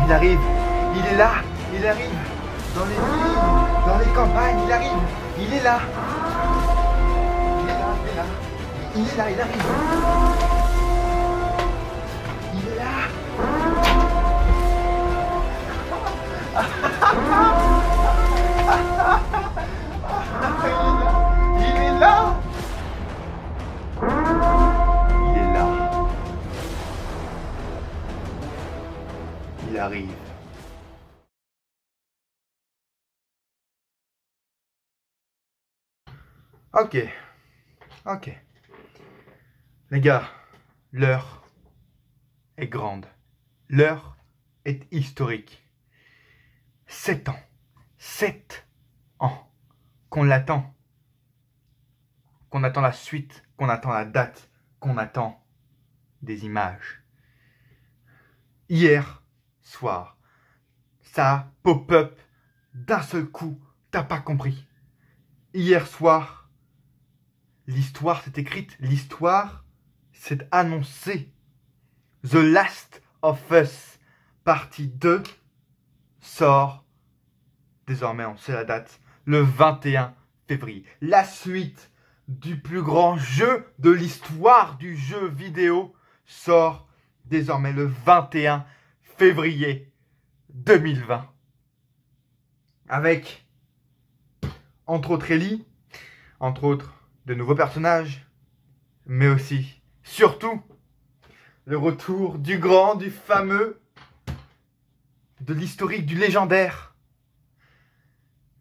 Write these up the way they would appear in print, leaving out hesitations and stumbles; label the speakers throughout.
Speaker 1: Il arrive. Il est là. Il arrive. Dans les villes, dans les campagnes, il arrive. Il est là. Il est là, il est là. Il est là, il arrive. Il est là. Il est là. Il est là. Il arrive. Ok. Ok. Les gars, l'heure est grande. L'heure est historique. 7 ans. 7 ans. Qu'on l'attend. Qu'on attend la suite. Qu'on attend la date. Qu'on attend des images. Hier soir, ça pop-up d'un seul coup. T'as pas compris. Hier soir, l'histoire s'est écrite. L'histoire s'est annoncée. The Last of Us, partie 2, sort, désormais on sait la date, le 21 février. La suite du plus grand jeu de l'histoire du jeu vidéo sort désormais le 21 février 2020. Avec, entre autres Ellie, entre autres de nouveaux personnages, mais aussi, surtout, le retour du grand, du fameux, de l'historique, du légendaire,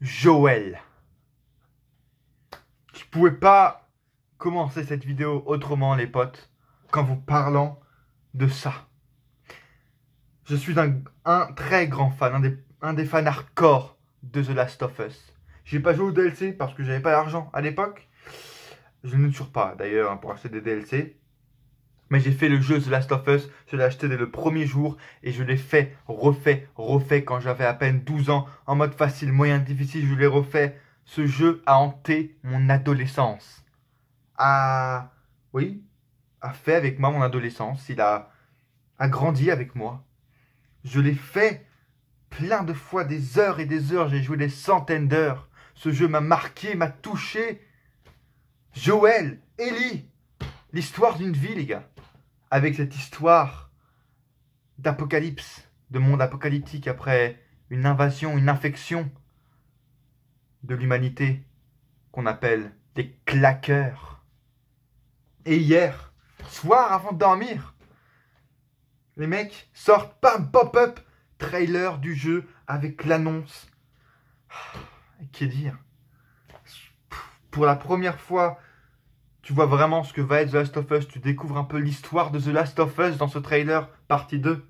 Speaker 1: Joël. Je pouvais pas commencer cette vidéo autrement, les potes, qu'en vous parlant de ça. Je suis un très grand fan, un des fans hardcore de The Last of Us. J'ai pas joué au DLC parce que j'avais pas d'argent à l'époque. Je ne toujours pas d'ailleurs pour acheter des DLC. Mais j'ai fait le jeu The Last of Us, je l'ai acheté dès le premier jour et je l'ai fait, refait quand j'avais à peine 12 ans, en mode facile, moyen, difficile, je l'ai refait. Ce jeu a hanté mon adolescence. Oui, a fait avec moi mon adolescence, il a grandi avec moi. Je l'ai fait plein de fois, des heures et des heures, j'ai joué des centaines d'heures. Ce jeu m'a marqué, m'a touché. Joël, Ellie, l'histoire d'une vie, les gars. Avec cette histoire d'apocalypse, de monde apocalyptique après une invasion, une infection de l'humanité qu'on appelle des claqueurs. Et hier, soir avant de dormir, les mecs sortent, bam, pop-up, trailer du jeu avec l'annonce. Qu'est dire? Pour la première fois, tu vois vraiment ce que va être The Last of Us. Tu découvres un peu l'histoire de The Last of Us dans ce trailer, partie 2.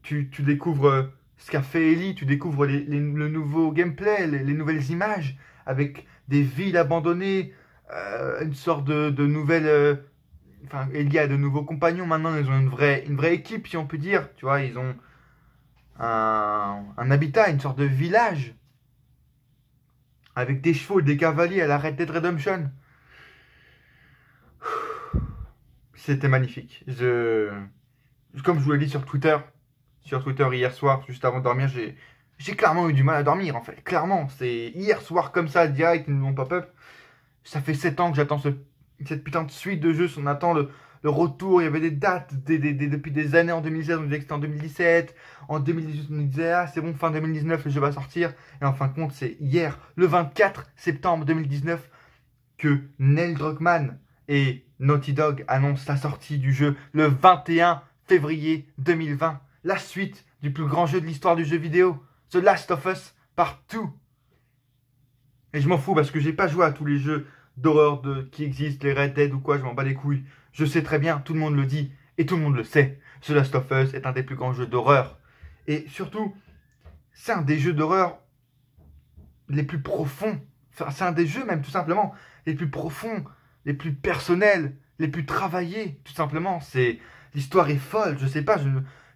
Speaker 1: Tu découvres ce qu'a fait Ellie. Tu découvres le nouveau gameplay, les nouvelles images, avec des villes abandonnées, une sorte de nouvelle... Enfin, Ellie a de nouveaux compagnons maintenant. Ils ont une vraie équipe, si on peut dire. Tu vois, ils ont un habitat, une sorte de village, avec des chevaux et des cavaliers à la Red Dead Redemption. C'était magnifique. Comme je vous l'ai dit sur Twitter hier soir, juste avant de dormir, j'ai clairement eu du mal à dormir en fait. Clairement, c'est hier soir comme ça, direct, mon pop-up. Ça fait 7 ans que j'attends cette putain de suite de jeux. On attend le retour. Il y avait des dates depuis des années. En 2016, on disait que c'était en 2017. En 2018, on disait ah c'est bon, fin 2019, le jeu va sortir. Et en fin de compte, c'est hier, le 24 septembre 2019, que Neil Druckmann et Naughty Dog annoncent la sortie du jeu le 21 février 2020. La suite du plus grand jeu de l'histoire du jeu vidéo, The Last of Us Partout. Et je m'en fous parce que j'ai pas joué à tous les jeux d'horreur qui existent, les Red Dead ou quoi, je m'en bats les couilles. Je sais très bien, tout le monde le dit et tout le monde le sait. The Last of Us est un des plus grands jeux d'horreur. Et surtout, c'est un des jeux d'horreur les plus profonds. Enfin, c'est un des jeux même tout simplement les plus profonds, les plus personnels, les plus travaillés, tout simplement. L'histoire est folle, je sais pas,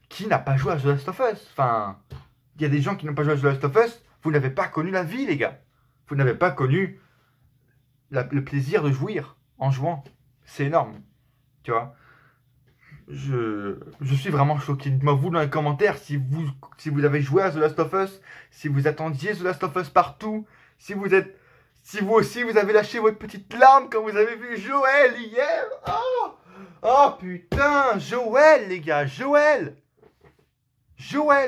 Speaker 1: qui n'a pas joué à The Last of Us? Enfin, il y a des gens qui n'ont pas joué à The Last of Us, vous n'avez pas connu la vie, les gars. Vous n'avez pas connu le plaisir de jouir en jouant. C'est énorme, tu vois. je suis vraiment choqué. Dites-moi vous dans les commentaires si vous avez joué à The Last of Us, si vous attendiez The Last of Us partout, si vous aussi vous avez lâché votre petite larme quand vous avez vu Joël hier. Oh, oh putain, Joël les gars, Joël,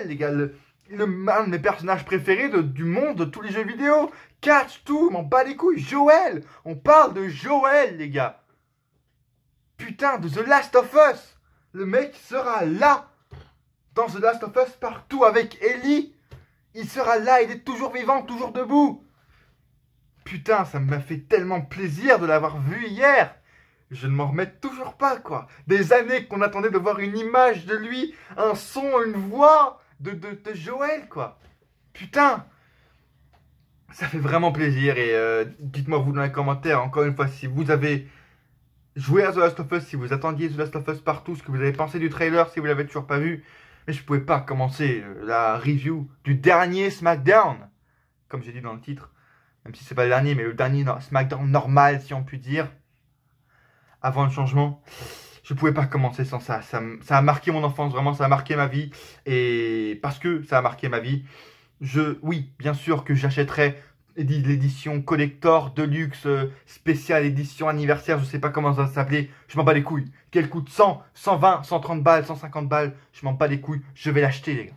Speaker 1: les gars, un de mes personnages préférés du monde de tous les jeux vidéo. Catch tout, m'en bats les couilles. Joël, on parle de Joël les gars. Putain, de The Last of Us. Le mec sera là, dans The Last of Us partout avec Ellie. Il sera là, il est toujours vivant, toujours debout. Putain, ça m'a fait tellement plaisir de l'avoir vu hier. Je ne m'en remets toujours pas, quoi. Des années qu'on attendait de voir une image de lui, un son, une voix de Joël, quoi. Putain, ça fait vraiment plaisir. Et dites-moi vous dans les commentaires, encore une fois, si vous avez joué à The Last of Us, si vous attendiez The Last of Us partout, ce que vous avez pensé du trailer, si vous l'avez toujours pas vu. Mais je pouvais pas commencer la review du dernier SmackDown, comme j'ai dit dans le titre. Même si c'est pas le dernier, mais le dernier SmackDown normal, si on peut dire. Avant le changement, je pouvais pas commencer sans ça. Ça a marqué mon enfance, vraiment, ça a marqué ma vie. Et parce que ça a marqué ma vie, oui, bien sûr que j'achèterais l'édition collector, deluxe, spéciale, édition anniversaire, je sais pas comment ça va s'appeler, je m'en bats les couilles. Qu'elle coûte 100, 120, 130 balles, 150 balles, je m'en bats les couilles, je vais l'acheter les gars.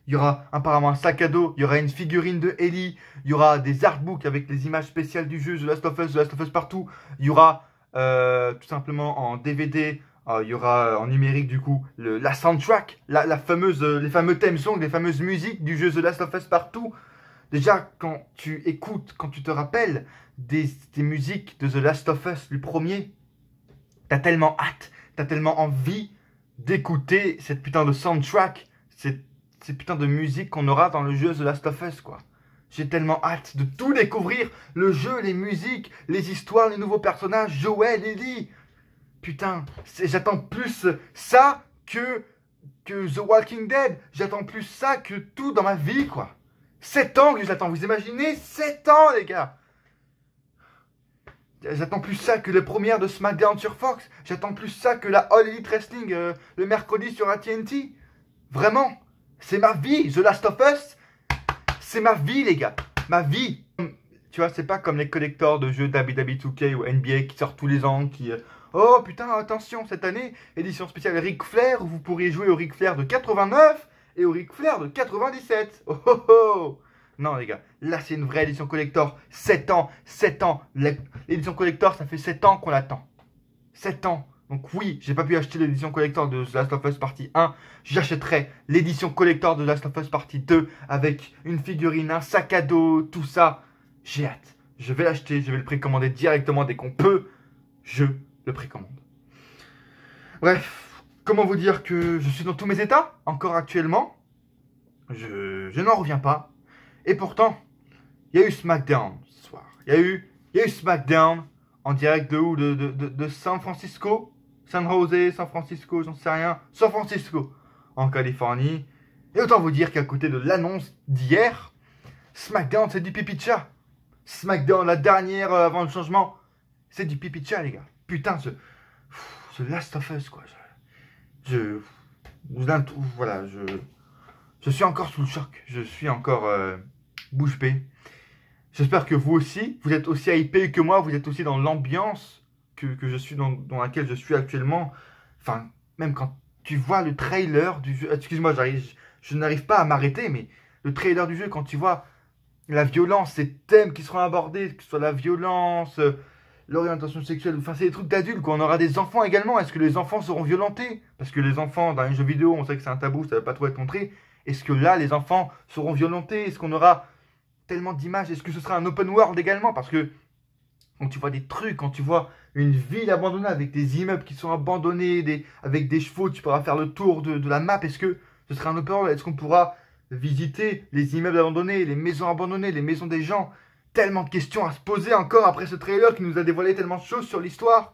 Speaker 1: Il y aura apparemment un sac à dos, il y aura une figurine de Ellie, il y aura des artbooks avec les images spéciales du jeu, The Last of Us partout, il y aura tout simplement en DVD, il y aura en numérique du coup la soundtrack, les fameux thèmes songs, les fameuses musiques du jeu The Last of Us partout. Déjà, quand tu écoutes, quand tu te rappelles des musiques de The Last of Us, le premier, t'as tellement hâte, t'as tellement envie d'écouter cette putain de soundtrack, ces putains de musique qu'on aura dans le jeu The Last of Us, quoi. J'ai tellement hâte de tout découvrir, le jeu, les musiques, les histoires, les nouveaux personnages, Joel, Ellie. Putain, j'attends plus ça que The Walking Dead. J'attends plus ça que tout dans ma vie, quoi. 7 ans que j'attends, vous imaginez? 7 ans, les gars. J'attends plus ça que les premières de SmackDown sur Fox. J'attends plus ça que la All Elite Wrestling le mercredi sur AT&T. Vraiment, c'est ma vie. The Last of Us, c'est ma vie, les gars. Ma vie. Tu vois, c'est pas comme les collectors de jeux WWE 2K ou NBA qui sortent tous les ans, qui... oh putain, attention, cette année, édition spéciale Ric Flair, où vous pourrez jouer au Ric Flair de 89 et au Ric Flair de 97. Oh oh oh. Non les gars, là c'est une vraie édition collector. 7 ans, 7 ans. L'édition collector, ça fait 7 ans qu'on l'attend. 7 ans. Donc oui, j'ai pas pu acheter l'édition collector de The Last of Us partie 1. J'achèterai l'édition collector de The Last of Us partie 2 avec une figurine, un sac à dos, tout ça. J'ai hâte. Je vais l'acheter, je vais le précommander directement dès qu'on peut. Je le précommande. Bref, comment vous dire que je suis dans tous mes états, encore actuellement. Je n'en reviens pas. Et pourtant, il y a eu SmackDown ce soir. Il y a eu SmackDown en direct de où? De San Francisco, San Jose, San Francisco, j'en sais rien. San Francisco, en Californie. Et autant vous dire qu'à côté de l'annonce d'hier, SmackDown c'est du pipi de chat. SmackDown, la dernière avant le changement, c'est du pipi de chat les gars. Putain, ce Last of Us quoi. Voilà, je suis encore sous le choc. Je suis encore bouche bée. J'espère que vous aussi, vous êtes aussi hypé que moi, vous êtes aussi dans l'ambiance que je suis dans laquelle je suis actuellement. Enfin, même quand tu vois le trailer du jeu, excuse-moi, je n'arrive pas à m'arrêter, mais le trailer du jeu, quand tu vois la violence, ces thèmes qui seront abordés, que ce soit la violence, l'orientation sexuelle, enfin c'est des trucs d'adultes, quoi. On aura des enfants également. Est-ce que les enfants seront violentés? Parce que les enfants, dans les jeux vidéo, on sait que c'est un tabou, ça ne va pas trop être montré. Est-ce que là, les enfants seront violentés? Est-ce qu'on aura tellement d'images? Est-ce que ce sera un open world également? Parce que quand tu vois des trucs, quand tu vois une ville abandonnée avec des immeubles qui sont abandonnés, avec des chevaux, tu pourras faire le tour de la map. Est-ce que ce sera un open world? Est-ce qu'on pourra visiter les immeubles abandonnés, les maisons abandonnées, les maisons des gens? Tellement de questions à se poser encore après ce trailer qui nous a dévoilé tellement de choses sur l'histoire.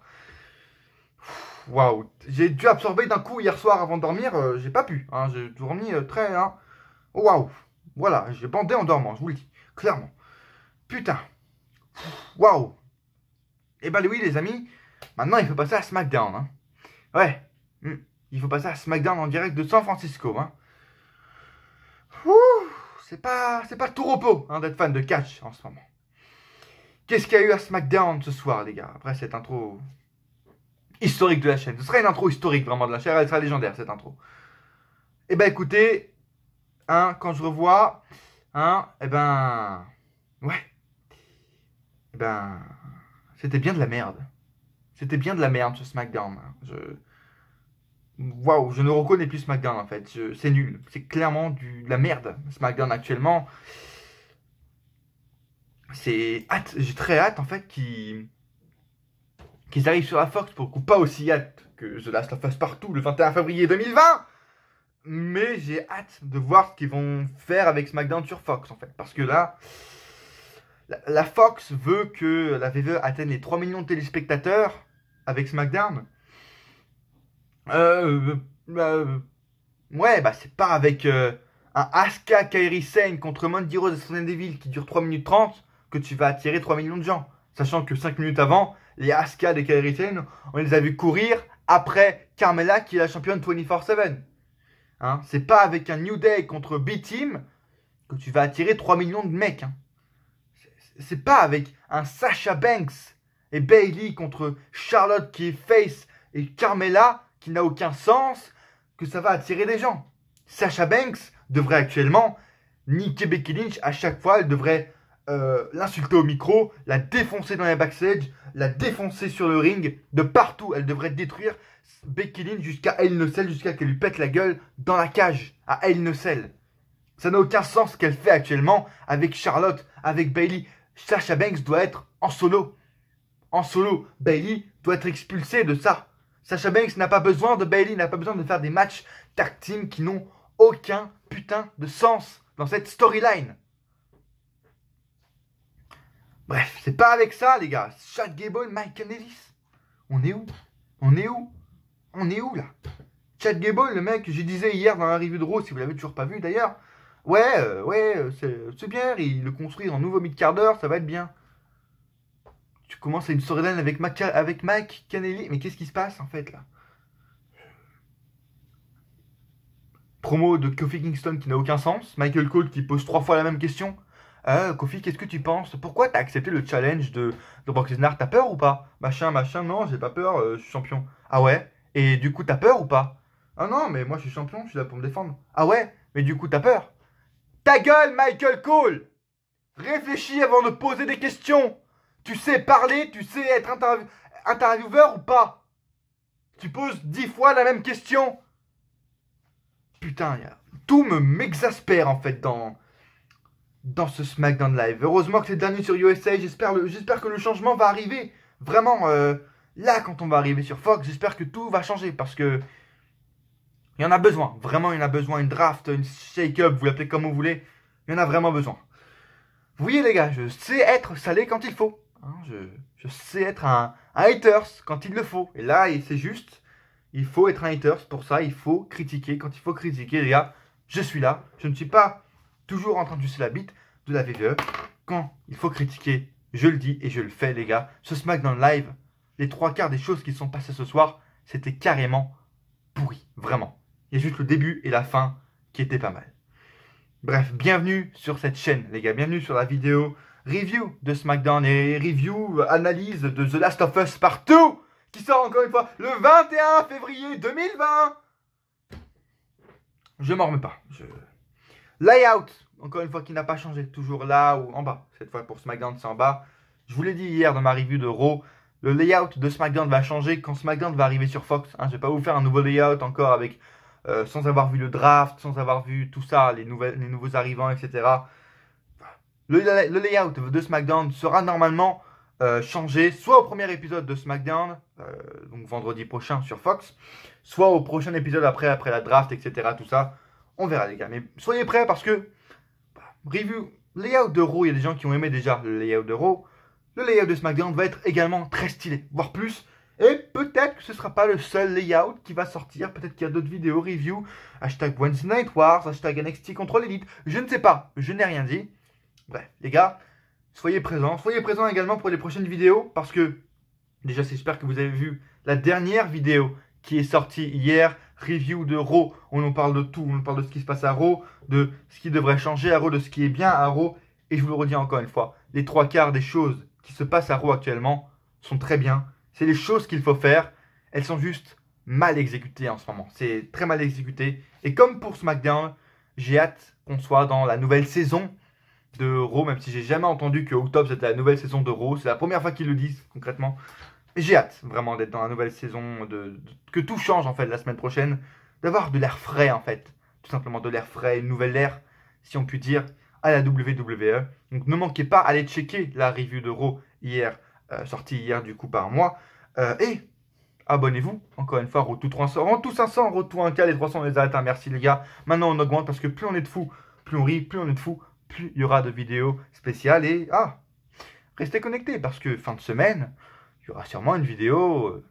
Speaker 1: Waouh, j'ai dû absorber d'un coup hier soir avant de dormir, j'ai pas pu, hein, j'ai dormi très, hein. Waouh, voilà, j'ai bandé en dormant, je vous le dis, clairement. Putain, waouh. Et bah oui les amis, maintenant il faut passer à SmackDown, hein. Ouais, il faut passer à SmackDown en direct de San Francisco. Hein. C'est pas tout repos hein, d'être fan de catch en ce moment. Qu'est-ce qu'il y a eu à SmackDown ce soir, les gars? Après cette intro historique de la chaîne. Ce sera une intro historique vraiment de la chaîne. Elle sera légendaire, cette intro. Eh ben, écoutez, hein, quand je revois, hein, eh ben, ouais. Eh ben, c'était bien de la merde. C'était bien de la merde, ce SmackDown. Waouh, je ne reconnais plus SmackDown, en fait. C'est nul. C'est clairement de la merde, SmackDown, actuellement. J'ai très hâte, en fait, qu'ils arrivent sur la Fox, pour le coup, pas aussi hâte que The Last of Us Partout, le 21 février 2020. Mais j'ai hâte de voir ce qu'ils vont faire avec SmackDown sur Fox, en fait. Parce que là, la Fox veut que la WWE atteigne les 3 millions de téléspectateurs avec SmackDown. Ouais, bah c'est pas avec un Asuka Kairi Sane contre Mandy Rose et Sonya Deville qui dure 3 minutes 30 que tu vas attirer 3 millions de gens. Sachant que 5 minutes avant, les Asuka et Kairi Sane, on les a vus courir après Carmella qui est la championne 24/7. Hein, c'est pas avec un New Day contre B-Team que tu vas attirer 3 millions de mecs. Hein. C'est pas avec un Sasha Banks et Bayley contre Charlotte qui est face et Carmella qui n'a aucun sens que ça va attirer des gens. Sasha Banks devrait actuellement niquer Becky Lynch à chaque fois. Elle devrait l'insulter au micro, la défoncer dans les backstage, la défoncer sur le ring, de partout. Elle devrait détruire Becky Lynch jusqu'à Hell in a Cell, jusqu'à qu'elle lui pète la gueule dans la cage à Hell in a Cell. Ça n'a aucun sens ce qu'elle fait actuellement avec Charlotte, avec Bayley. Sasha Banks doit être en solo. En solo, Bayley doit être expulsée de ça. Sasha Banks n'a pas besoin de Bayley, n'a pas besoin de faire des matchs tag team qui n'ont aucun putain de sens dans cette storyline. Bref, c'est pas avec ça, les gars. Chad Gable, Mike Kanellis. On est où? On est où? On est où, là? Chad Gable, le mec, je disais hier dans la review de Raw, si vous l'avez toujours pas vu d'ailleurs. Ouais, c'est bien, il le construit en nouveau mid-carder, ça va être bien. Tu commences à une storyline avec Mike Kanellis. Mais qu'est-ce qui se passe, en fait, là? Promo de Kofi Kingston qui n'a aucun sens. Michael Cole qui pose 3 fois la même question. Kofi, qu'est-ce que tu penses? Pourquoi t'as accepté le challenge de Brock Lesnar? T'as peur ou pas? Machin, non, j'ai pas peur, je suis champion. Ah ouais? Et du coup, t'as peur ou pas? Ah non, mais moi je suis champion, je suis là pour me défendre. Ah ouais? Mais du coup, t'as peur? Ta gueule, Michael Cole! Réfléchis avant de poser des questions! Tu sais parler, tu sais être intervieweur ou pas? Tu poses 10 fois la même question. Putain, tout m'exaspère en fait dans ce SmackDown Live. Heureusement que c'est dernier sur USA, j'espère que le changement va arriver. Vraiment, là quand on va arriver sur Fox, j'espère que tout va changer parce que il y en a besoin. Vraiment, il y en a besoin. Une draft, une shake-up, vous l'appelez comme vous voulez. Il y en a vraiment besoin. Vous voyez les gars, je sais être salé quand il faut. Hein, je sais être un haters quand il le faut. Et là, c'est juste, il faut être un haters. Pour ça, il faut critiquer. Quand il faut critiquer, les gars, je suis là. Je ne suis pas toujours en train de sucer la bite de la WWE. Quand il faut critiquer, je le dis et je le fais, les gars. Ce SmackDown Live, les 3/4 des choses qui sont passées ce soir, c'était carrément pourri. Vraiment. Il y a juste le début et la fin qui étaient pas mal. Bref, bienvenue sur cette chaîne, les gars. Bienvenue sur la vidéo review de SmackDown et review, analyse de The Last of Us Partout, qui sort encore une fois le 21 février 2020. Je m'en remets pas. Layout, encore une fois, qui n'a pas changé. Toujours là ou en bas. Cette fois pour SmackDown, c'est en bas. Je vous l'ai dit hier dans ma review de Raw. Le layout de SmackDown va changer quand SmackDown va arriver sur Fox. Hein, je vais pas vous faire un nouveau layout encore avec sans avoir vu le draft, sans avoir vu tout ça, les nouveaux arrivants, etc. Le layout de SmackDown sera normalement changé soit au premier épisode de SmackDown, donc vendredi prochain sur Fox, soit au prochain épisode après la draft, etc. Tout ça, on verra les gars. Mais soyez prêts parce que review, layout de Raw, il y a des gens qui ont aimé déjà le layout de Raw. Le layout de SmackDown va être également très stylé, voire plus. Et peut-être que ce ne sera pas le seul layout qui va sortir. Peut-être qu'il y a d'autres vidéos, review, hashtag Wednesday Night Wars, hashtag NXT contre l'Elite. Je ne sais pas, je n'ai rien dit. Bref, les gars, soyez présents. Soyez présents également pour les prochaines vidéos. Parce que, déjà, j'espère que vous avez vu la dernière vidéo qui est sortie hier. review de Raw. On nous parle de tout, on nous parle de ce qui se passe à Raw, de ce qui devrait changer à Raw, de ce qui est bien à Raw. Et je vous le redis encore une fois, les 3/4 des choses qui se passent à Raw actuellement sont très bien. C'est les choses qu'il faut faire. Elles sont juste mal exécutées en ce moment. C'est très mal exécuté. Et comme pour SmackDown, j'ai hâte qu'on soit dans la nouvelle saison de Raw, même si j'ai jamais entendu que octobre c'était la nouvelle saison de Raw. C'est la première fois qu'ils le disent concrètement. Et j'ai hâte vraiment d'être dans la nouvelle saison, que tout change en fait la semaine prochaine, d'avoir de l'air frais en fait. Tout simplement de l'air frais, une nouvelle ère, si on peut dire, à la WWE. Donc ne manquez pas, allez checker la review de Raw hier, sortie hier du coup par moi. Et abonnez-vous, encore une fois, Raw tout 300, Raw tout 500, Raw tout 1K, les 300 on les a atteints, merci les gars. Maintenant on augmente parce que plus on est de fous, plus on rit, plus on est de fous, plus il y aura de vidéos spéciales. Et restez connectés parce que fin de semaine, il y aura sûrement une vidéo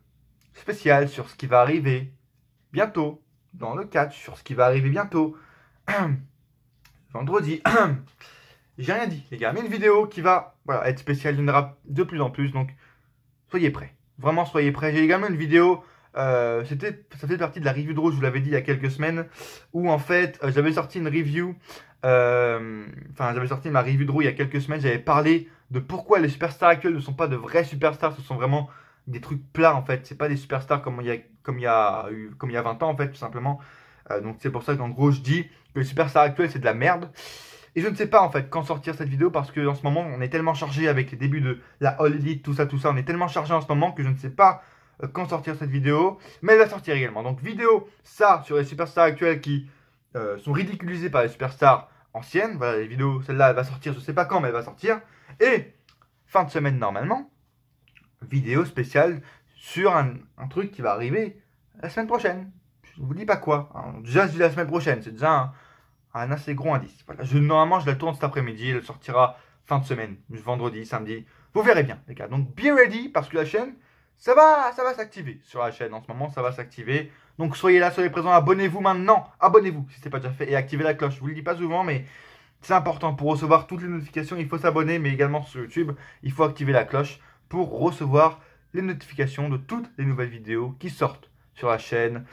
Speaker 1: spéciale sur ce qui va arriver bientôt dans le catch, sur ce qui va arriver bientôt vendredi. J'ai rien dit les gars, mais une vidéo qui va être spéciale, il y en aura de plus en plus, donc soyez prêts. Vraiment soyez prêts. J'ai également une vidéo, ça fait partie de la review de Raw, je vous l'avais dit il y a quelques semaines, où en fait j'avais sorti une review, j'avais sorti ma review de Raw il y a quelques semaines, j'avais parlé de pourquoi les superstars actuels ne sont pas de vrais superstars, ce sont vraiment des trucs plats en fait, c'est pas des superstars comme il y a 20 ans en fait tout simplement. Donc c'est pour ça qu'en gros je dis que les superstars actuels c'est de la merde. Et je ne sais pas en fait quand sortir cette vidéo parce que en ce moment on est tellement chargé avec les débuts de la All Elite, tout ça, on est tellement chargé en ce moment que je ne sais pas quand sortir cette vidéo, mais elle va sortir également. Donc vidéo ça sur les superstars actuels qui sont ridiculisés par les superstars anciennes. Voilà les vidéos, celle-là elle va sortir, je ne sais pas quand mais elle va sortir. Et fin de semaine normalement, vidéo spéciale sur un truc qui va arriver la semaine prochaine. Je ne vous dis pas quoi. Hein. Déjà je dis la semaine prochaine, c'est déjà un assez gros indice. Voilà. Normalement, je la tourne cet après-midi. Elle sortira fin de semaine, vendredi, samedi. Vous verrez bien, les gars. Donc, be ready, parce que la chaîne, ça va s'activer. Sur la chaîne, en ce moment, ça va s'activer. Donc, soyez là, soyez présents. Abonnez-vous maintenant. Abonnez-vous, si ce n'est pas déjà fait. Et activez la cloche. Je vous le dis pas souvent, mais c'est important. Pour recevoir toutes les notifications, il faut s'abonner. Mais également sur YouTube, il faut activer la cloche pour recevoir les notifications de toutes les nouvelles vidéos qui sortent sur la chaîne,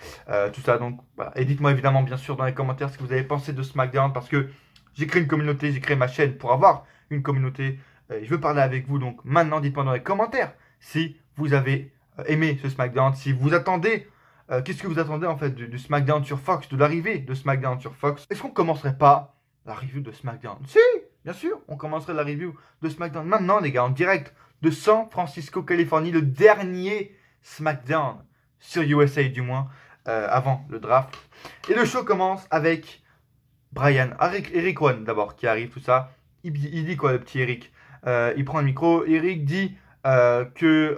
Speaker 1: tout ça. Donc voilà. Et dites-moi évidemment bien sûr dans les commentaires ce que vous avez pensé de SmackDown, parce que j'ai créé une communauté, j'ai créé ma chaîne pour avoir une communauté. Je veux parler avec vous, donc maintenant dites-moi dans les commentaires si vous avez aimé ce SmackDown, si vous attendez, qu'est-ce que vous attendez en fait du SmackDown sur Fox, de l'arrivée de SmackDown sur Fox. Est-ce qu'on commencerait pas la review de SmackDown? Si, bien sûr, on commencerait la review de SmackDown maintenant les gars, en direct de San Francisco, Californie, le dernier SmackDown sur USA du moins, avant le draft. Et le show commence avec Eric Rowan d'abord qui arrive, tout ça. Il dit quoi le petit Eric? Il prend le micro, Eric dit que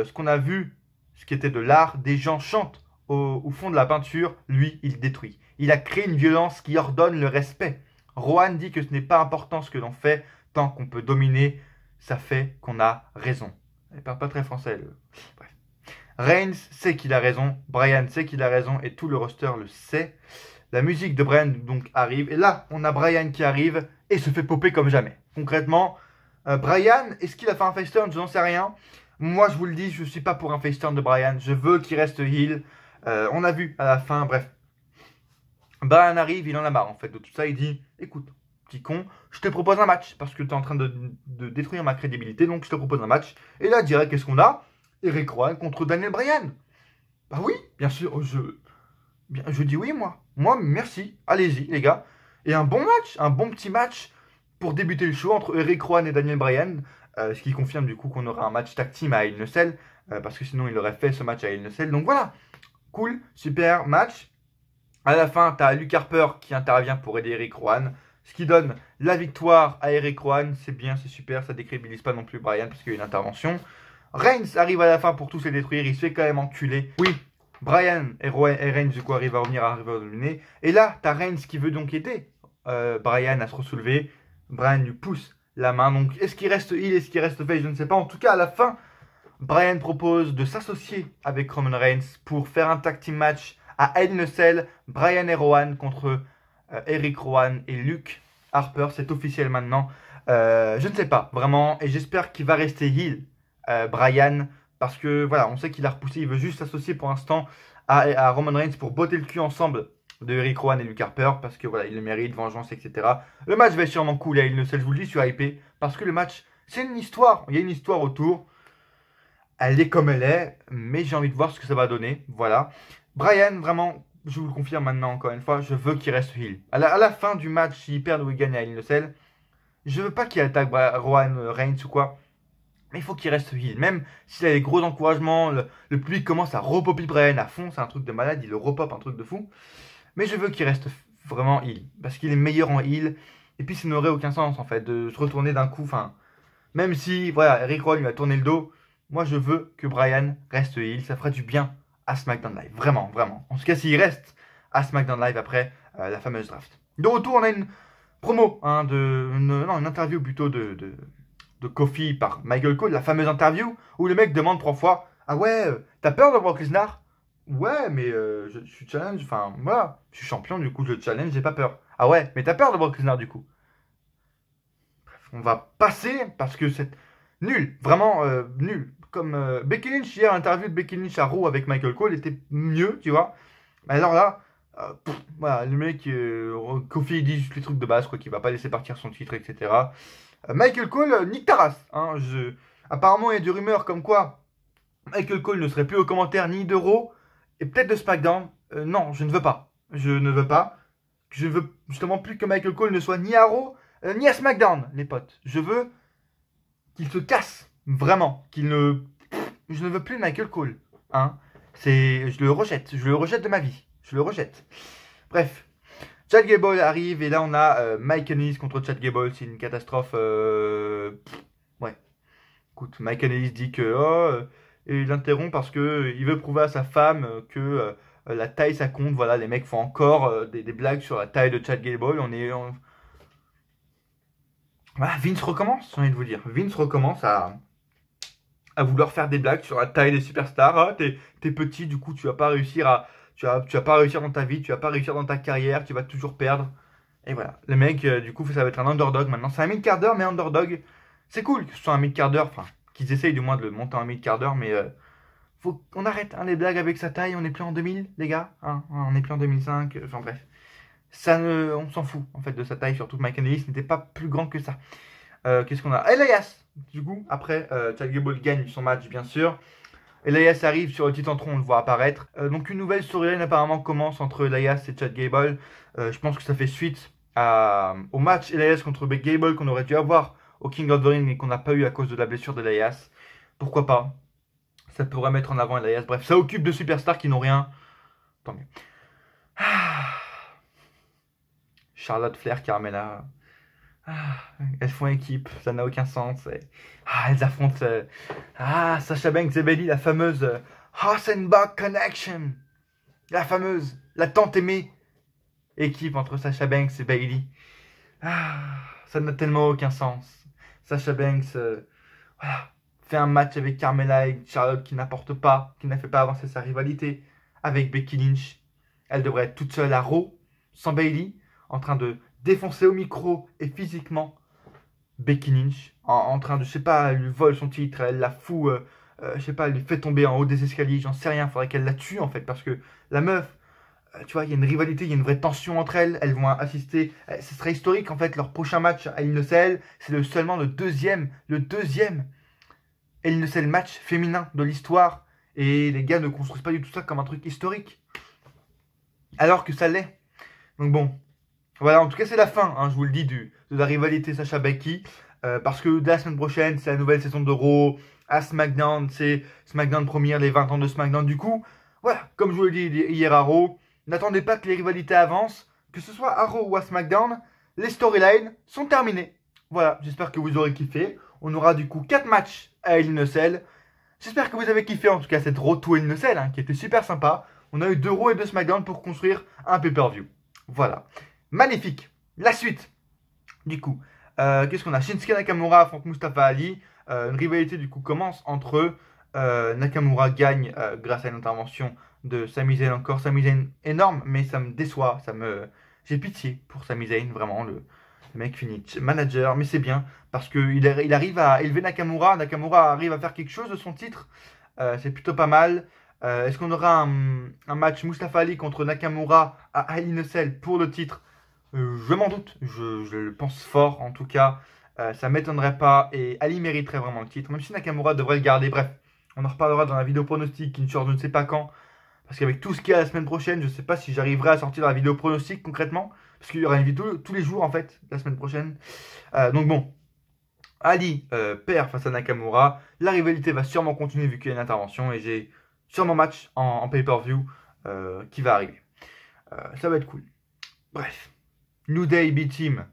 Speaker 1: ce qu'on a vu, ce qui était de l'art, des gens chantent au fond de la peinture, lui il détruit. Il a créé une violence qui ordonne le respect. Rowan dit que ce n'est pas important ce que l'on fait, tant qu'on peut dominer, ça fait qu'on a raison. Il parle pas très français. Bref. Reigns sait qu'il a raison, Bryan sait qu'il a raison et tout le roster le sait. La musique de Bryan donc arrive et là on a Bryan qui arrive et se fait popper comme jamais. Concrètement, Bryan, est-ce qu'il a fait un face turn? Je n'en sais rien. Moi je vous le dis, je ne suis pas pour un face turn de Bryan, je veux qu'il reste heel. On a vu à la fin, bref. Bryan arrive, il en a marre en fait de tout ça, il dit écoute, petit con, je te propose un match parce que tu es en train de détruire ma crédibilité, donc je te propose un match. Et là direct, qu'est-ce qu'on a? Eric Rowan contre Daniel Bryan. Bah oui, bien sûr, je dis oui moi. Moi, merci, allez-y les gars. Et un bon match, un bon petit match pour débuter le show entre Eric Rowan et Daniel Bryan. Ce qui confirme du coup qu'on aura un match tag team à Hell in a Cell. Parce que sinon il aurait fait ce match à Hell in a Cell. Donc voilà, cool, super match. À la fin, tu as Luke Harper qui intervient pour aider Eric Rowan. Ce qui donne la victoire à Eric Rowan. C'est bien, c'est super, ça décrédibilise pas non plus Bryan parce qu'il y a une intervention. Reigns arrive à la fin pour tous les détruire, il se fait quand même enculer. Oui, Bryan et Reigns du coup arrivent à revenir, arrivent à dominer. Et là, t'as Reigns qui veut donc aider Bryan à se ressoulever. Bryan lui pousse la main. Donc est-ce qu'il reste heel, est-ce qu'il reste face, je ne sais pas. En tout cas, à la fin, Bryan propose de s'associer avec Roman Reigns pour faire un tag team match à Hell in a Cell. Bryan et Rowan contre Eric Rowan et Luke Harper. C'est officiel maintenant. Je ne sais pas vraiment et j'espère qu'il va rester heel. Bryan, parce que voilà, on sait qu'il a repoussé, il veut juste s'associer pour l'instant à Roman Reigns pour botter le cul ensemble de Eric Rowan et Luke Harper, parce que voilà, il le mérite, vengeance, etc. Le match va être sûrement cool, et il ne sait, je vous le dis, je suis hypé, parce que le match, c'est une histoire, il y a une histoire autour, elle est comme elle est, mais j'ai envie de voir ce que ça va donner, voilà. Bryan, vraiment, je vous le confirme maintenant, encore une fois, je veux qu'il reste heel. À la fin du match, s'il perd ou il gagne à Hell in a Cell, je veux pas qu'il attaque Rowan Reigns ou quoi, mais il faut qu'il reste heel. Même s'il a des gros encouragements, le public commence à repopper Bryan à fond, c'est un truc de malade, il le repop, un truc de fou. Mais je veux qu'il reste vraiment heel, parce qu'il est meilleur en heel. Et puis ça n'aurait aucun sens en fait de se retourner d'un coup. Enfin, même si voilà, Eric Rowan lui a tourné le dos, moi je veux que Bryan reste heel. Ça ferait du bien à SmackDown Live, vraiment, vraiment. En tout cas, s'il reste à SmackDown Live après la fameuse draft. De retour, on a une promo, hein, une interview plutôt de Kofi par Michael Cole, la fameuse interview où le mec demande 3 fois: ah ouais, t'as peur de Brock Lesnar? Ouais, mais je suis challenge, enfin voilà, je suis champion, du coup je challenge, j'ai pas peur. Ah ouais, mais t'as peur de Brock Lesnar du coup? On va passer parce que c'est nul, vraiment nul. Comme Becky Lynch, hier, l'interview de Becky Lynch à Raw avec Michael Cole était mieux, tu vois. Mais alors là, voilà, le mec, Kofi il dit juste les trucs de base, quoi, qu'il va pas laisser partir son titre, etc. Michael Cole, nique ta race, hein, apparemment il y a des rumeurs comme quoi Michael Cole ne serait plus aux commentaires ni de Raw et peut-être de SmackDown. Non, je ne veux pas. Je ne veux pas. Je veux justement plus que Michael Cole ne soit ni à Raw ni à SmackDown, les potes. Je veux qu'il se casse, vraiment. Qu'il ne... Je ne veux plus de Michael Cole. Hein. Je le rejette. Je le rejette de ma vie. Je le rejette. Bref. Chad Gable arrive et là on a Mike Ennis contre Chad Gable. C'est une catastrophe. Ouais. Écoute, Mike Ennis dit que... et il l'interrompt parce que il veut prouver à sa femme que la taille ça compte. Voilà, les mecs font encore des blagues sur la taille de Chad Gable. Voilà, Vince recommence, j'ai envie de vous dire. Vince recommence à vouloir faire des blagues sur la taille des superstars. Ah, t'es petit, du coup tu vas pas réussir tu vas pas réussir dans ta vie, tu vas pas réussir dans ta carrière, tu vas toujours perdre. Et voilà, le mec, du coup, ça va être un underdog maintenant. C'est un mid-cardeur, mais underdog. C'est cool que ce soit un mid-cardeur, enfin, qu'ils essayent du moins de le monter en mid-cardeur, mais faut qu'on arrête hein, les blagues avec sa taille. On n'est plus en 2000, les gars. Hein, on n'est plus en 2005. Enfin bref. On s'en fout en fait de sa taille, surtout que Mike Ennis n'était pas plus grand que ça. Qu'est-ce qu'on a? Elias, du coup, après, Chad Gable gagne son match, bien sûr. Elias arrive sur le Titantron, on le voit apparaître. Donc une nouvelle storyline apparemment commence entre Elias et Chad Gable. Je pense que ça fait suite au match Elias contre Gable qu'on aurait dû avoir au King of the Ring et qu'on n'a pas eu à cause de la blessure d'Elias. Pourquoi pas? Ça pourrait mettre en avant Elias. Bref, ça occupe de superstars qui n'ont rien. Tant mieux. Charlotte Flair, Carmella. Elles font équipe, ça n'a aucun sens. Elles affrontent Sasha Banks et Bayley, la fameuse Hassenbach Connection. La fameuse, la tant aimée équipe entre Sasha Banks et Bayley. Ça n'a tellement aucun sens. Sasha Banks voilà, fait un match avec Carmella et Charlotte qui n'apporte pas, qui n'a fait pas avancer sa rivalité avec Becky Lynch. Elle devrait être toute seule à Raw, sans Bayley, en train de défoncer au micro et physiquement Becky Lynch, en train de, je sais pas, elle lui vole son titre, elle la fout, je sais pas, elle lui fait tomber en haut des escaliers, j'en sais rien, faudrait qu'elle la tue en fait, parce que la meuf, tu vois, il y a une rivalité, il y a une vraie tension entre elles, elles vont assister, ce serait historique en fait, leur prochain match à Hell in a Cell, c'est seulement le deuxième Hell in a Cell match féminin de l'histoire, et les gars ne construisent pas du tout ça comme un truc historique, alors que ça l'est. Donc bon, voilà, en tout cas c'est la fin, hein, je vous le dis, de la rivalité Sacha-Becky, parce que dès la semaine prochaine, c'est la nouvelle saison de Raw, à SmackDown, c'est SmackDown première, les 20 ans de SmackDown, du coup, voilà, comme je vous l'ai dit hier à Raw, n'attendez pas que les rivalités avancent, que ce soit à Raw ou à SmackDown, les storylines sont terminées. Voilà, j'espère que vous aurez kiffé, on aura du coup 4 matchs à Hell in a Cell, j'espère que vous avez kiffé en tout cas cette Raw to Hell in a Cell, hein, qui était super sympa, on a eu 2 Raw et 2 SmackDown pour construire un pay-per-view, voilà. Magnifique. La suite. Du coup, qu'est-ce qu'on a? Shinsuke Nakamura affronte Mustafa Ali. Une rivalité du coup commence entre eux. Nakamura gagne grâce à une intervention de Sami Zayn encore. Sami Zayn énorme, mais ça me déçoit. J'ai pitié pour Sami Zayn, vraiment. Le mec finit manager, mais c'est bien parce qu'il arrive à élever Nakamura. Nakamura arrive à faire quelque chose de son titre. C'est plutôt pas mal. Est-ce qu'on aura un match Mustafa Ali contre Nakamura à Hell in a Cell pour le titre? Je m'en doute, je le pense fort en tout cas. Ça m'étonnerait pas et Ali mériterait vraiment le titre, même si Nakamura devrait le garder. Bref, on en reparlera dans la vidéo pronostic qui ne sort je ne sais pas quand. Parce qu'avec tout ce qu'il y a la semaine prochaine, je ne sais pas si j'arriverai à sortir la vidéo pronostic concrètement. Parce qu'il y aura une vidéo tous les jours en fait, la semaine prochaine. Donc bon, Ali perd face à Nakamura. La rivalité va sûrement continuer vu qu'il y a une intervention. Et j'ai sûrement match en pay-per-view qui va arriver. Ça va être cool. Bref. New Day B-Team.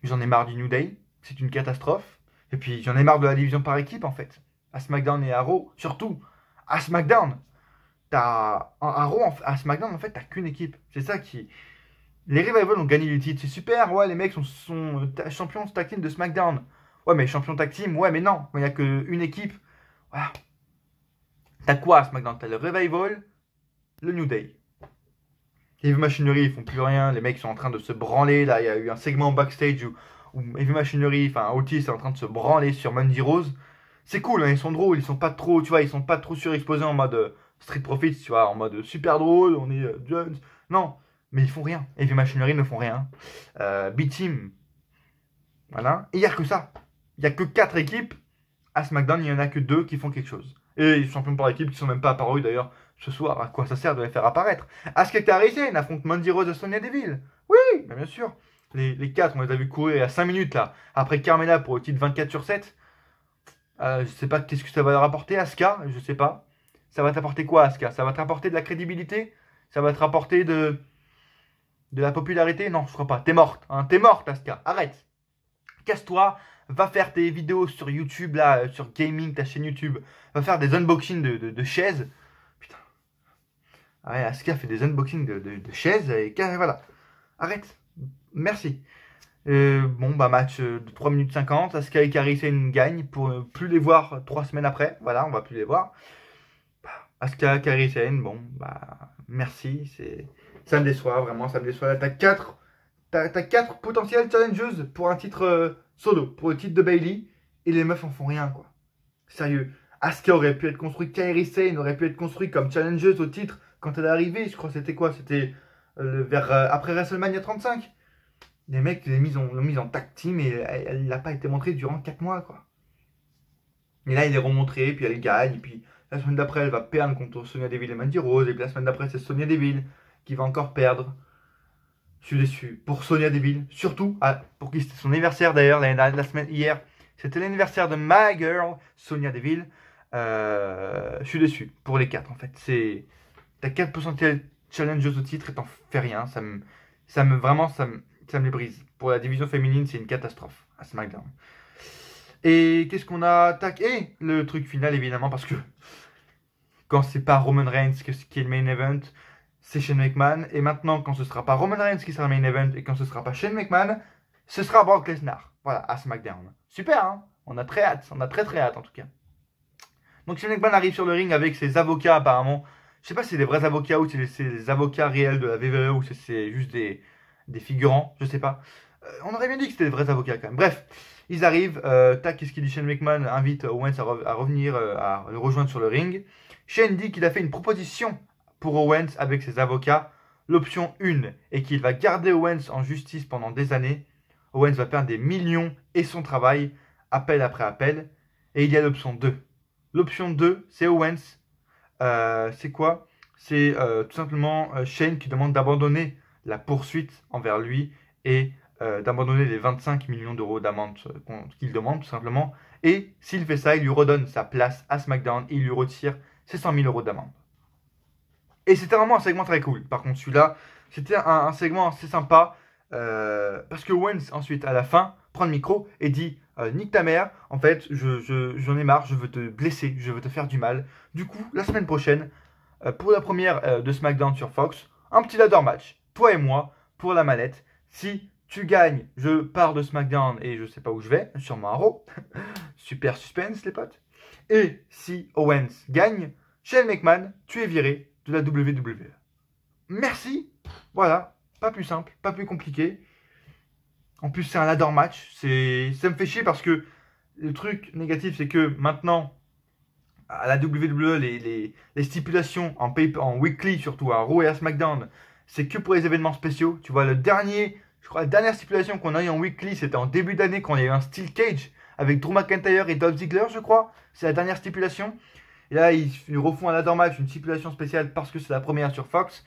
Speaker 1: J'en ai marre du New Day. C'est une catastrophe. Et puis j'en ai marre de la division par équipe en fait. À SmackDown et à Raw. Surtout à SmackDown. À Raw, à SmackDown en fait t'as qu'une équipe. C'est ça qui... Les Revival ont gagné le titre. C'est super. Ouais les mecs sont champions tag team de SmackDown. Ouais mais champion tag team. Ouais mais non. Il n'y a qu'une équipe. Voilà. T'as quoi à SmackDown? T'as le Revival. Le New Day. Heavy Machinery, ils font plus rien. Les mecs sont en train de se branler. Là, il y a eu un segment backstage où Heavy Machinery, enfin Otis est en train de se branler sur Mandy Rose. C'est cool, hein, ils sont drôles. Ils sont pas trop, tu vois, ils sont pas trop surexposés en mode Street Profits, tu vois, en mode super drôle. On est Jones. Non, mais ils font rien. Heavy Machinery ne font rien. B-Team, voilà. Et il y a que ça. Il y a que 4 équipes. À SmackDown, il y en a que 2 qui font quelque chose. Et les champions par équipe qui sont même pas apparus d'ailleurs ce soir. À quoi ça sert de les faire apparaître? Asuka et Kairi Sane affrontent Mandy Rose et Sonya Deville. Oui, bien sûr. Les 4, on les a vu courir il y a 5 minutes là. Après Carmella pour le titre 24/7. Je sais pas qu'est-ce que ça va leur apporter, Asuka. Je sais pas. Ça va t'apporter quoi, Asuka? Ça va te rapporter de la crédibilité? Ça va te rapporter de la popularité? Non, je crois pas. T'es morte. Hein. T'es morte, Asuka. Arrête. Casse-toi. Va faire tes vidéos sur YouTube, là, sur Gaming, ta chaîne YouTube. Va faire des unboxings de chaises. Putain. Ah ouais, Asuka fait des unboxings de chaises. Et voilà. Arrête. Merci. Bon, bah, match de 3 minutes 50. Asuka et Kairi Sane gagnent pour ne plus les voir 3 semaines après. Voilà, on va plus les voir. Asuka, Kairi Sane, bon, bah, merci. Ça me déçoit, vraiment, ça me déçoit. Là, t'as 4 potentielles challengeuses pour un titre solo, pour le titre de Bayley, et les meufs en font rien, quoi. Sérieux. Asuka aurait pu être construite, Kairi Sane aurait pu être construite comme challengeuse au titre quand elle est arrivée. Je crois que c'était quoi? C'était vers après WrestleMania 35. Les mecs l'ont mise en tag team et elle n'a pas été montrée durant 4 mois, quoi. Et là, il est remontré, puis elle gagne, et puis la semaine d'après, elle va perdre contre Sonya Deville et Mandy Rose, et puis la semaine d'après, c'est Sonya Deville qui va encore perdre. Je suis déçu pour Sonya Deville, surtout pour qui c'était son anniversaire d'ailleurs, la semaine hier. C'était l'anniversaire de my girl, Sonya Deville. Je suis déçu pour les 4 en fait. T'as 4 potentiels challenges au titre et t'en fais rien. Ça me les brise. Pour la division féminine, c'est une catastrophe à SmackDown. Et qu'est-ce qu'on a? Tac. Et le truc final évidemment parce que quand c'est pas Roman Reigns qui est le main event, c'est Shane McMahon. Et maintenant, quand ce sera pas Roman Reigns qui sera le main event et quand ce sera pas Shane McMahon, ce sera Brock Lesnar. Voilà, à SmackDown. Super, hein? On a très hâte. On a très très hâte en tout cas. Donc Shane McMahon arrive sur le ring avec ses avocats apparemment. Je sais pas si c'est des vrais avocats ou si c'est des avocats réels de la WWE ou si c'est juste des figurants. Je sais pas. On aurait bien dit que c'était des vrais avocats quand même. Bref, ils arrivent. Tac, qu'est-ce qu'il dit? Shane McMahon invite Owens à revenir, à le rejoindre sur le ring. Shane dit qu'il a fait une proposition pour Owens avec ses avocats. L'option 1 est qu'il va garder Owens en justice pendant des années. Owens va perdre des millions et son travail, appel après appel. Et il y a l'option 2. L'option 2, c'est Owens. C'est quoi? C'est tout simplement Shane qui demande d'abandonner la poursuite envers lui et d'abandonner les 25 millions d'euros d'amende qu'il demande tout simplement. Et s'il fait ça, il lui redonne sa place à SmackDown et il lui retire ses 100 000 euros d'amende. Et c'était vraiment un segment très cool. Par contre, celui-là, c'était un segment assez sympa parce que Owens, ensuite, à la fin, prend le micro et dit nique ta mère, en fait, j'en ai marre, je veux te blesser, je veux te faire du mal. Du coup, la semaine prochaine, pour la première de SmackDown sur Fox, un petit ladder match, toi et moi, pour la mallette. Si tu gagnes, je pars de SmackDown et je sais pas où je vais, sûrement à Raw. Super suspense, les potes. Et si Owens gagne, Shane McMahon, tu es viré de la WWE. Merci. Voilà, pas plus simple, pas plus compliqué. En plus, c'est un ladder match. Ça me fait chier parce que le truc négatif, c'est que maintenant, à la WWE, les stipulations en weekly, surtout à Raw et à SmackDown, c'est que pour les événements spéciaux. Tu vois, je crois la dernière stipulation qu'on a eu en weekly, c'était en début d'année quand il y a eu un Steel Cage avec Drew McIntyre et Dolph Ziggler, je crois. C'est la dernière stipulation. Et là, ils refont un ladder match, une stipulation spéciale parce que c'est la première sur Fox.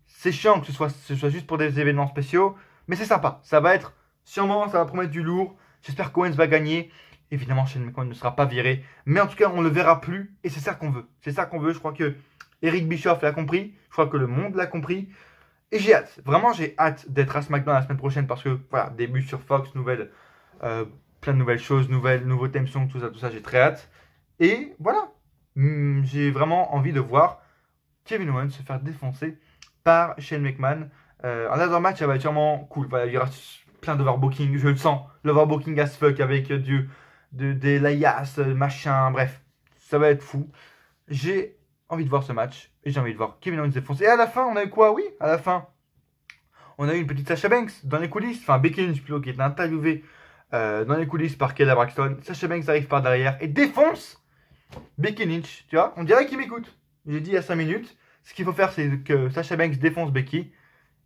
Speaker 1: C'est chiant que ce soit juste pour des événements spéciaux, mais c'est sympa. Ça va promettre du lourd. J'espère qu'Owens va gagner. Évidemment, Shane McMahon ne sera pas viré. Mais en tout cas, on ne le verra plus. Et c'est ça qu'on veut. C'est ça qu'on veut. Je crois que Eric Bischoff l'a compris. Je crois que le monde l'a compris. Et j'ai hâte. Vraiment, j'ai hâte d'être à SmackDown la semaine prochaine. Parce que, voilà, début sur Fox, plein de nouvelles choses, nouveaux theme songs, tout ça. J'ai très hâte. Et voilà. J'ai vraiment envie de voir Kevin Owens se faire défoncer par Shane McMahon. Un ladder match, ça va être sûrement cool. Voilà, il y aura plein d'overbooking. Je le sens. L'overbooking as fuck avec des layas, machin, bref, ça va être fou. J'ai envie de voir ce match et j'ai envie de voir Kevin Owens défoncer. Et à la fin, on a eu quoi? Oui, à la fin, on a eu une petite Sasha Banks dans les coulisses, enfin Becky Lynch plutôt, qui est interviewée dans les coulisses par Kayla Braxton. Sasha Banks arrive par derrière et défonce Becky Lynch. Tu vois, on dirait qu'il m'écoute. J'ai dit il y a 5 minutes, ce qu'il faut faire, c'est que Sasha Banks défonce Becky.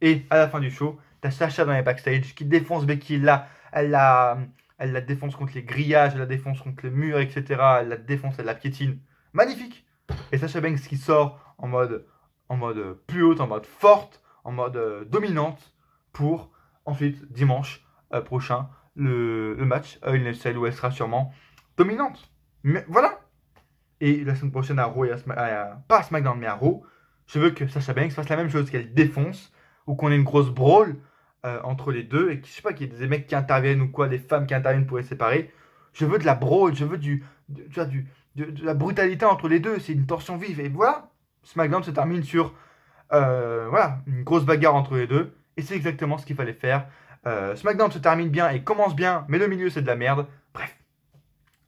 Speaker 1: Et à la fin du show, t'as Sasha dans les backstage qui défonce Becky. Là, elle la défonce contre les grillages, elle la défonce contre les murs, etc. Elle la défonce, elle la piétine. Magnifique. Et Sasha Banks qui sort en mode plus haute, en mode forte, en mode dominante pour ensuite, dimanche prochain, le match à une celle où elle sera sûrement dominante. Mais voilà. Et la semaine prochaine à Raw, pas à SmackDown, mais à Raw, je veux que Sasha Banks fasse la même chose, qu'elle défonce, ou qu'on ait une grosse brawl entre les deux, et que, je sais pas, qu'il y ait des mecs qui interviennent ou quoi, des femmes qui interviennent pour les séparer. Je veux de la brawl, je veux de la brutalité entre les deux, c'est une tension vive. Et voilà, SmackDown se termine sur voilà, une grosse bagarre entre les deux, et c'est exactement ce qu'il fallait faire. SmackDown se termine bien et commence bien, mais le milieu c'est de la merde. Bref,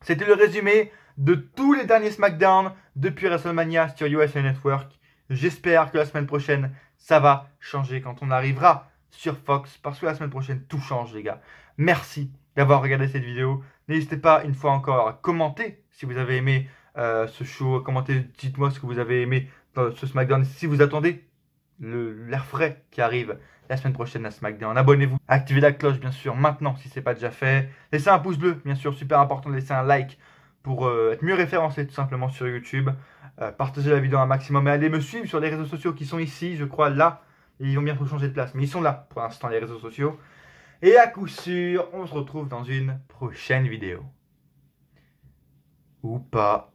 Speaker 1: c'était le résumé de tous les derniers SmackDown depuis WrestleMania sur USA Network. J'espère que la semaine prochaine, ça va changer quand on arrivera sur Fox, parce que la semaine prochaine, tout change, les gars. Merci d'avoir regardé cette vidéo. N'hésitez pas, une fois encore, à commenter si vous avez aimé ce show. Commentez, dites-moi ce que vous avez aimé dans ce SmackDown. Si vous attendez l'air frais qui arrive la semaine prochaine à SmackDown, abonnez-vous. Activez la cloche, bien sûr, maintenant, si ce n'est pas déjà fait. Laissez un pouce bleu, bien sûr, super important de laisser un like pour être mieux référencé tout simplement sur YouTube. Partagez la vidéo un maximum et allez me suivre sur les réseaux sociaux qui sont ici, je crois là. Ils vont bientôt changer de place, mais ils sont là pour l'instant, les réseaux sociaux. Et à coup sûr, on se retrouve dans une prochaine vidéo. Ou pas.